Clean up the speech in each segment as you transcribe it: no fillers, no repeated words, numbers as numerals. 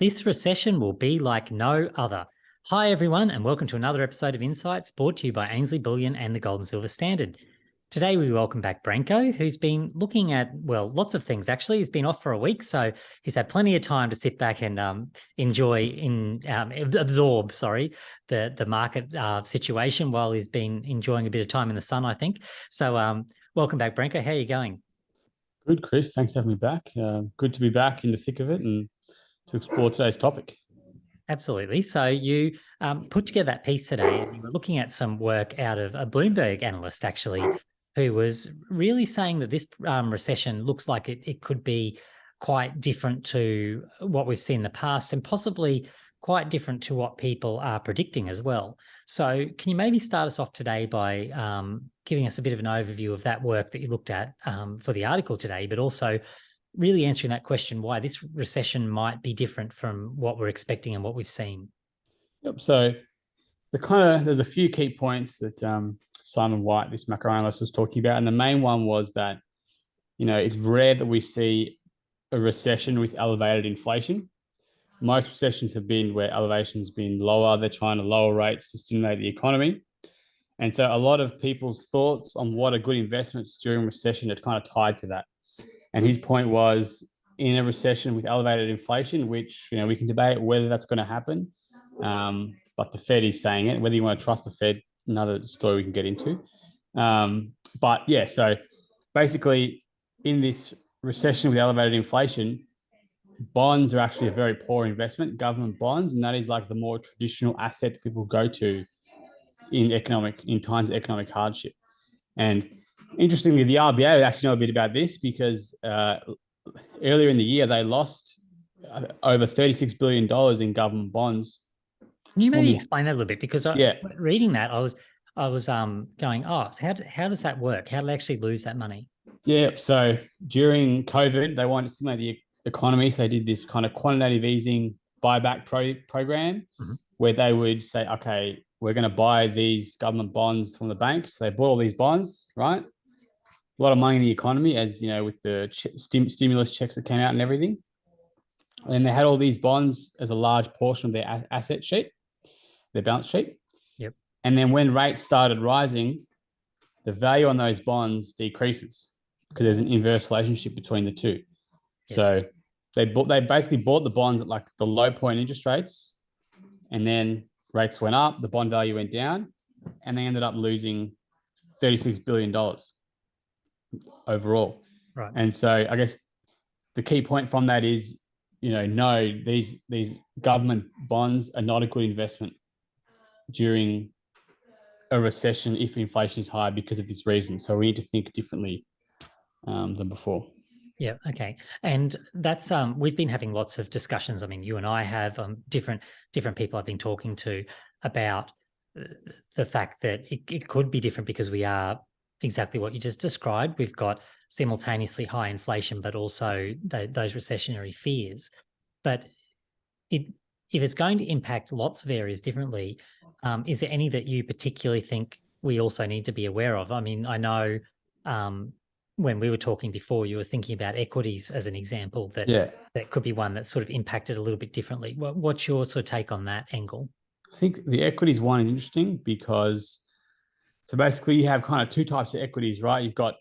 This recession will be like no other. Hi, everyone, and welcome to another episode of Insights brought to you by Ainslie Bullion and the Gold and Silver Standard. Today, we welcome back Branko, who's been looking at, well, lots of things, actually. He's been off for a week, so he's had plenty of time to sit back and absorb the market situation while he's been enjoying a bit of time in the sun, I think. So welcome back, Branko. How are you going? Good, Chris. Thanks for having me back. Good to be back in the thick of it and to explore today's topic. Absolutely. So you put together that piece today, and you were looking at some work out of a Bloomberg analyst, actually, who was really saying that this recession looks like it could be quite different to what we've seen in the past, and possibly quite different to what people are predicting as well. So can you maybe start us off today by giving us a bit of an overview of that work that you looked at for the article today, but also really answering that question, why this recession might be different from what we're expecting and what we've seen? Yep. So there's a few key points that Simon White, this macro analyst, was talking about. And the main one was that, it's rare that we see a recession with elevated inflation. Most recessions have been where elevation's been lower. They're trying to lower rates to stimulate the economy. And so a lot of people's thoughts on what are good investments during recession are kind of tied to that. And his point was, in a recession with elevated inflation, which, we can debate whether that's going to happen, but the Fed is saying it. Whether you want to trust the Fed, another story we can get into. But yeah, so basically in this recession with elevated inflation, bonds are actually a very poor investment, government bonds, and that is like the more traditional asset that people go to in times of economic hardship. And interestingly, the RBA actually know a bit about this because earlier in the year, they lost over $36 billion in government bonds. Can you maybe explain that a little bit? Because reading that, I was going, so how does that work? How do they actually lose that money? Yeah, so during COVID, they wanted to stimulate the economy. So they did this kind of quantitative easing buyback program where they would say, okay, we're going to buy these government bonds from the banks. They bought all these bonds, right? A lot of money in the economy, as with the stimulus checks that came out and everything. And they had all these bonds as a large portion of their asset sheet, their balance sheet. Yep. And then when rates started rising, the value on those bonds decreases because there's an inverse relationship between the two. Yes. So they basically bought the bonds at like the low point interest rates, and then rates went up, the bond value went down, and they ended up losing $36 billion overall. Right. And so I guess the key point from that is, no, these government bonds are not a good investment during a recession if inflation is high because of this reason. So we need to think differently than before. Yeah. Okay. And that's we've been having lots of discussions. I mean, you and I have different people I've been talking to about the fact that it could be different because we are exactly what you just described. We've got simultaneously high inflation, but also those recessionary fears. But if it's going to impact lots of areas differently, is there any that you particularly think we also need to be aware of? I mean, I know when we were talking before, you were thinking about equities as an example that could be one that's sort of impacted a little bit differently. What's your sort of take on that angle? I think the equities one is interesting because so basically you have kind of two types of equities, right? You've got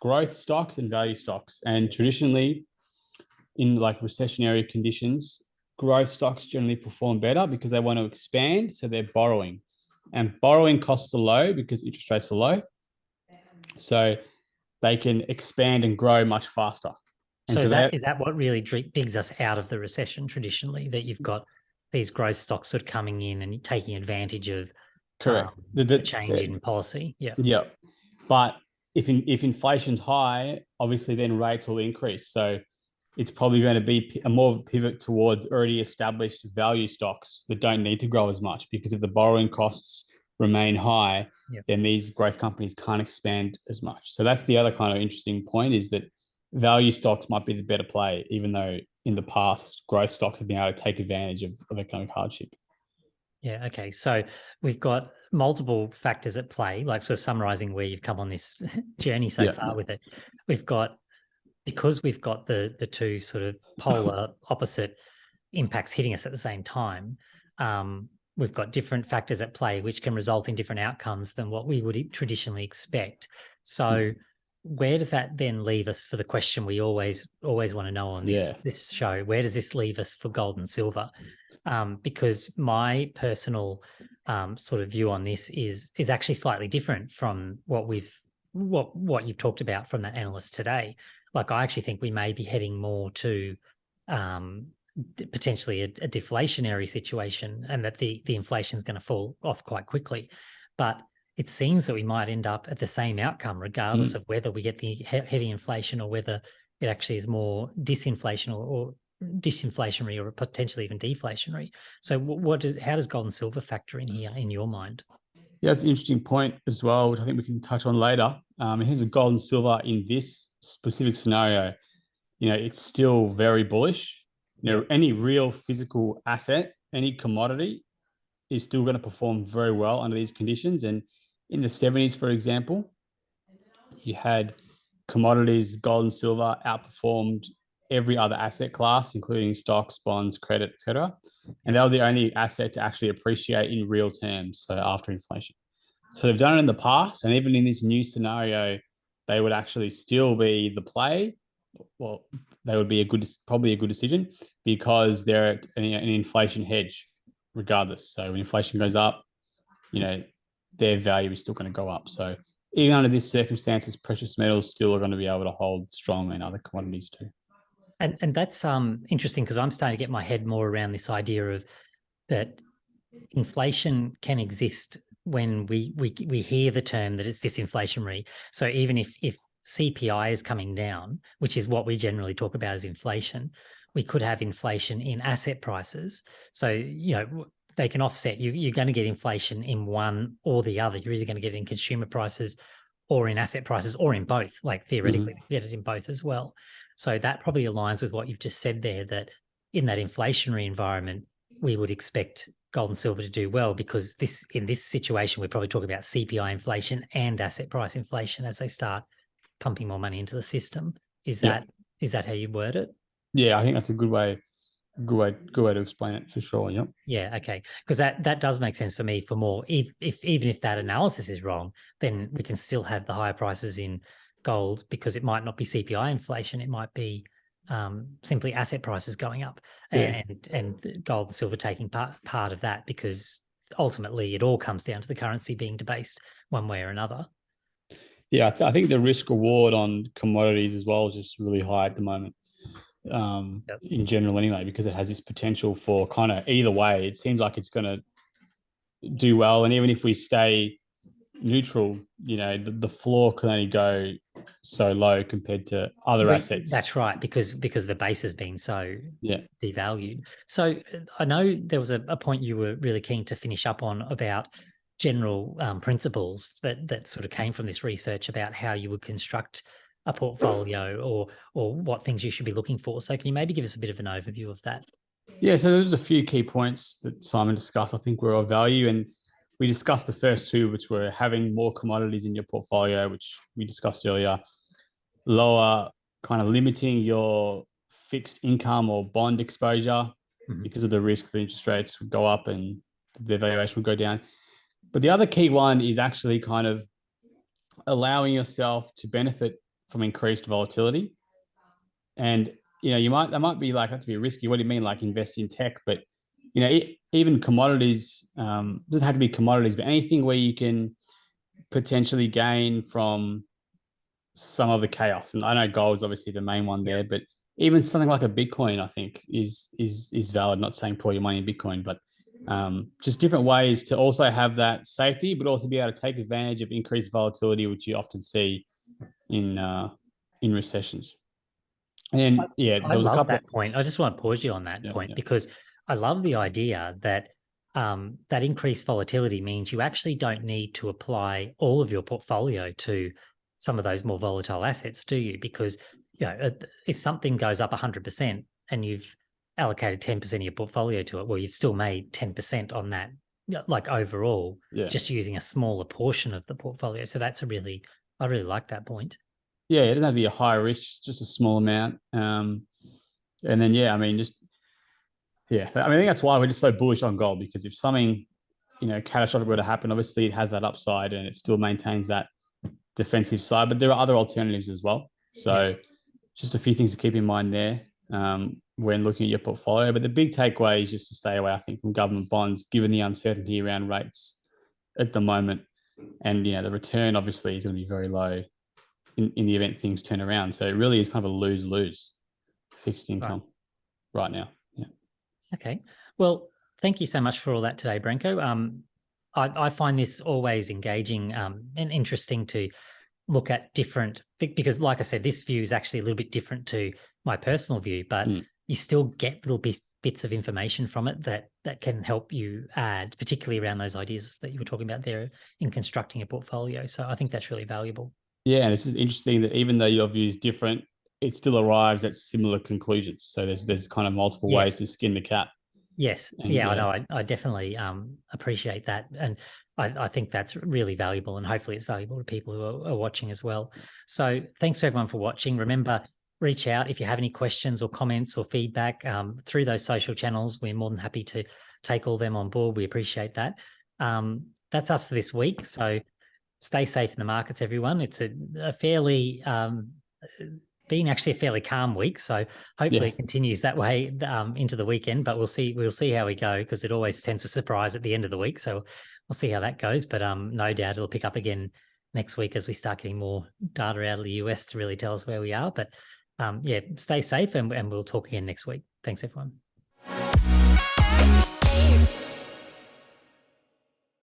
growth stocks and value stocks. And traditionally in like recessionary conditions, growth stocks generally perform better because they want to expand. So they're borrowing, and borrowing costs are low because interest rates are low. So they can expand and grow much faster. And so is that what really digs us out of the recession traditionally, that you've got these growth stocks sort of coming in and taking advantage of the change in policy? Yeah. Yeah. But if inflation's high, obviously then rates will increase. So it's probably going to be a more pivot towards already established value stocks that don't need to grow as much, because if the borrowing costs remain high, then these growth companies can't expand as much. So that's the other kind of interesting point, is that value stocks might be the better play, even though in the past growth stocks have been able to take advantage of economic hardship. Yeah. Okay. So we've got multiple factors at play, like sort of summarizing where you've come on this journey so far with it. Because we've got the two sort of polar opposite impacts hitting us at the same time. We've got different factors at play, which can result in different outcomes than what we would traditionally expect. So where does that then leave us for the question we always want to know on this show? Where does this leave us for gold and silver? Because my personal sort of view on this is actually slightly different from what you've talked about from that analyst today. Like, I actually think we may be heading more to potentially a deflationary situation, and that the inflation is going to fall off quite quickly. But it seems that we might end up at the same outcome, regardless of whether we get the heavy inflation or whether it actually is more disinflationary or potentially even deflationary. So how does gold and silver factor in here in your mind? Yeah, that's an interesting point as well, which I think we can touch on later. In terms of gold and silver in this specific scenario, it's still very bullish. Any real physical asset, any commodity is still going to perform very well under these conditions. And in the 70s, for example, you had commodities, gold and silver, outperformed every other asset class, including stocks, bonds, credit, etc. And they were the only asset to actually appreciate in real terms, so after inflation. So they've done it in the past, and even in this new scenario, they would actually still be the play. Well, they would be probably a good decision, because they're an inflation hedge regardless. So when inflation goes up, their value is still going to go up. So even under these circumstances, precious metals still are going to be able to hold strong, and other commodities too. And that's interesting, because I'm starting to get my head more around this idea of that inflation can exist when we hear the term that it's disinflationary. So even if CPI is coming down, which is what we generally talk about as inflation, we could have inflation in asset prices. So, they can offset. You're going to get inflation in one or the other. You're either going to get it in consumer prices or in asset prices, or in both. Like, theoretically, you get it in both as well. So that probably aligns with what you've just said there, that in that inflationary environment, we would expect gold and silver to do well, because in this situation, we're probably talking about CPI inflation and asset price inflation as they start pumping more money into the system. Is that how you word it? Yeah, I think that's a good way to explain it, for sure. Yep. Yeah. Okay. Because that does make sense for me. For more, even if that analysis is wrong, then we can still have the higher prices in gold, because it might not be CPI inflation. It might be simply asset prices going up, and gold and silver taking part of that, because ultimately it all comes down to the currency being debased one way or another. Yeah, I think the risk reward on commodities as well is just really high at the moment, in general anyway, because it has this potential for kind of either way. It seems like it's going to do well, and even if we stay neutral, the floor can only go so low compared to other assets. That's right, because the base has been so devalued. So I know there was a point you were really keen to finish up on about general principles that sort of came from this research about how you would construct a portfolio, or what things you should be looking for. So can you maybe give us a bit of an overview of that? Yeah, so there's a few key points that Simon discussed, I think, were of value. And we discussed the first two, which were having more commodities in your portfolio, which we discussed earlier, lower, kind of limiting your fixed income or bond exposure because of the risk that interest rates would go up and the valuation would go down. But the other key one is actually kind of allowing yourself to benefit from increased volatility. And that might be like, that's a bit risky. What do you mean, like invest in tech? But even commodities, doesn't have to be commodities, but anything where you can potentially gain from some of the chaos. And I know gold is obviously the main one there, but even something like a Bitcoin, I think, is valid. Not saying pour your money in Bitcoin, but just different ways to also have that safety, but also be able to take advantage of increased volatility, which you often see in recessions. And there was a couple. That point. I just want to pause you on that point, because I love the idea that that increased volatility means you actually don't need to apply all of your portfolio to some of those more volatile assets, do you? Because if something goes up 100% and you've allocated 10% of your portfolio to it, well, you've still made 10% on that, like overall, just using a smaller portion of the portfolio. So I really like that point. Yeah, it doesn't have to be a high risk, just a small amount. And then, just Yeah, I mean, I think that's why we're just so bullish on gold, because if something, catastrophic were to happen, obviously it has that upside and it still maintains that defensive side, but there are other alternatives as well. So just a few things to keep in mind there when looking at your portfolio. But the big takeaway is just to stay away, I think, from government bonds, given the uncertainty around rates at the moment. And, the return obviously is going to be very low in the event things turn around. So it really is kind of a lose-lose fixed income right now. Yeah. Okay. Well, thank you so much for all that today, Branko. I find this always engaging and interesting to look at different, because like I said, this view is actually a little bit different to my personal view, but you still get little bits of information from it that can help you add, particularly around those ideas that you were talking about there in constructing a portfolio. So I think that's really valuable. Yeah, and it's just interesting that even though your view is different, it still arrives at similar conclusions. So there's kind of multiple ways to skin the cat. Yes. And I know. I definitely appreciate that. And I think that's really valuable, and hopefully it's valuable to people who are watching as well. So thanks to everyone for watching. Remember, reach out if you have any questions or comments or feedback through those social channels. We're more than happy to take all them on board. We appreciate that. That's us for this week. So stay safe in the markets, everyone. It's a fairly been actually a fairly calm week, so hopefully it continues that way into the weekend. But we'll see how we go, because it always tends to surprise at the end of the week. So we'll see how that goes. But no doubt it'll pick up again next week as we start getting more data out of the US to really tell us where we are. But stay safe, and we'll talk again next week. Thanks, everyone.